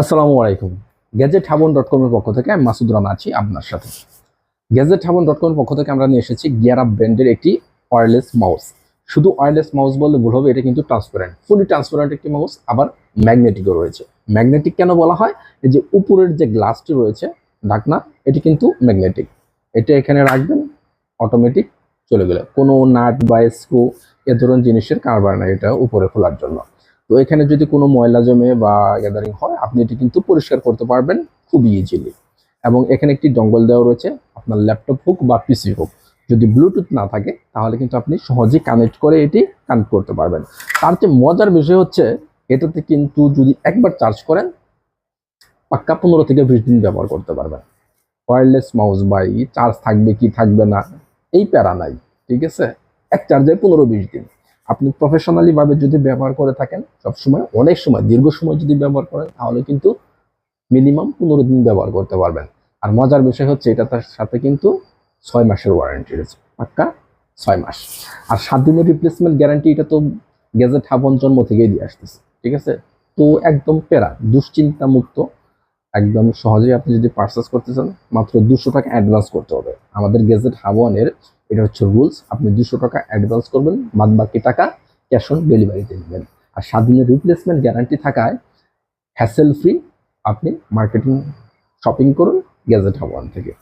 আসসালামু আলাইকুম। গ্যাজেটহাবন.com এর পক্ষ থেকে আমি মাসুদ রানা আছি আপনার সাথে। গ্যাজেটহাবন.com এর পক্ষ থেকে আমরা নিয়ে এসেছি গিয়ারআপ ব্র্যান্ডের একটি ওয়্যারলেস মাউস। শুধু ওয়্যারলেস মাউস বললে ভুল হবে, এটা কিন্তু ট্রান্সপারেন্ট, ফুলি ট্রান্সপারেন্ট একটি মাউস, আবার ম্যাগনেটিকও রয়েছে। ম্যাগনেটিক কেন বলা হয়? এই যে উপরের যে গ্লাসটি রয়েছে, ঢাকনা, এটি কিন্তু ম্যাগনেটিক। এটা এখানে রাখবেন, অটোমেটিক চলে গেল। কোনো নাট বা স্ক্রু এ ধরনের জিনিসের কারবার নাই এটা উপরে খোলার জন্য। তো এখানে যদি কোনো ময়লা জমে বা গ্যাদারিং হয়, আপনি এটি কিন্তু পরিষ্কার করতে পারবেন খুবই ইজিলি। এবং এখানে একটি ডঙ্গল দেওয়া রয়েছে, আপনার ল্যাপটপ হোক বা পিসি হোক, যদি ব্লুটুথ না থাকে তাহলে কিন্তু আপনি সহজেই কানেক্ট করে এটি কানেক্ট করতে পারবেন। তার চেয়ে মজার বিষয় হচ্ছে, এটাতে কিন্তু যদি একবার চার্জ করেন, পাক্কা 15 থেকে 20 দিন ব্যবহার করতে পারবেন। ওয়্যারলেস মাউস ভাই, চার্জ থাকবে কি থাকবে না এই প্যারা নাই, ঠিক আছে? এক চার্জে 15-20 দিন। আপনি প্রফেশনালি ভাবে যদি ব্যবহার করে থাকেন, সবসময় অনেক সময় দীর্ঘ সময় যদি ব্যবহার করেন, তাহলে কিন্তু মিনিমাম 15 দিন ব্যবহার করতে পারবেন। আর মজার বিষয় হচ্ছে, এটা তার সাথে কিন্তু 6 মাসের ওয়ারেন্টি রয়েছে, পাক্কা 6 মাস। আর 7 দিনের রিপ্লেসমেন্ট গ্যারান্টি, এটা তো গ্যাজেটহাবন জন্ম থেকেই দিয়ে আসতেছে, ঠিক আছে? তো একদম প্যারা, দুশ্চিন্তা মুক্ত, একদম সহজেই আপনি যদি পারচেস করতে চান, মাত্র 200 টাকা অ্যাডভান্স করতে হবে। আমাদের গ্যাজেটহাবনের এটা হচ্ছে রুলস, আপনি 200 টাকা অ্যাডভান্স করবেন, বাদ বাকি টাকা ক্যাশ অন ডেলিভারিতে নেবেন। আর 7 দিনের রিপ্লেসমেন্ট গ্যারান্টি থাকায় হ্যাসেল ফ্রি আপনি মার্কেটিং শপিং করুন গ্যাজেটহাবন থেকে।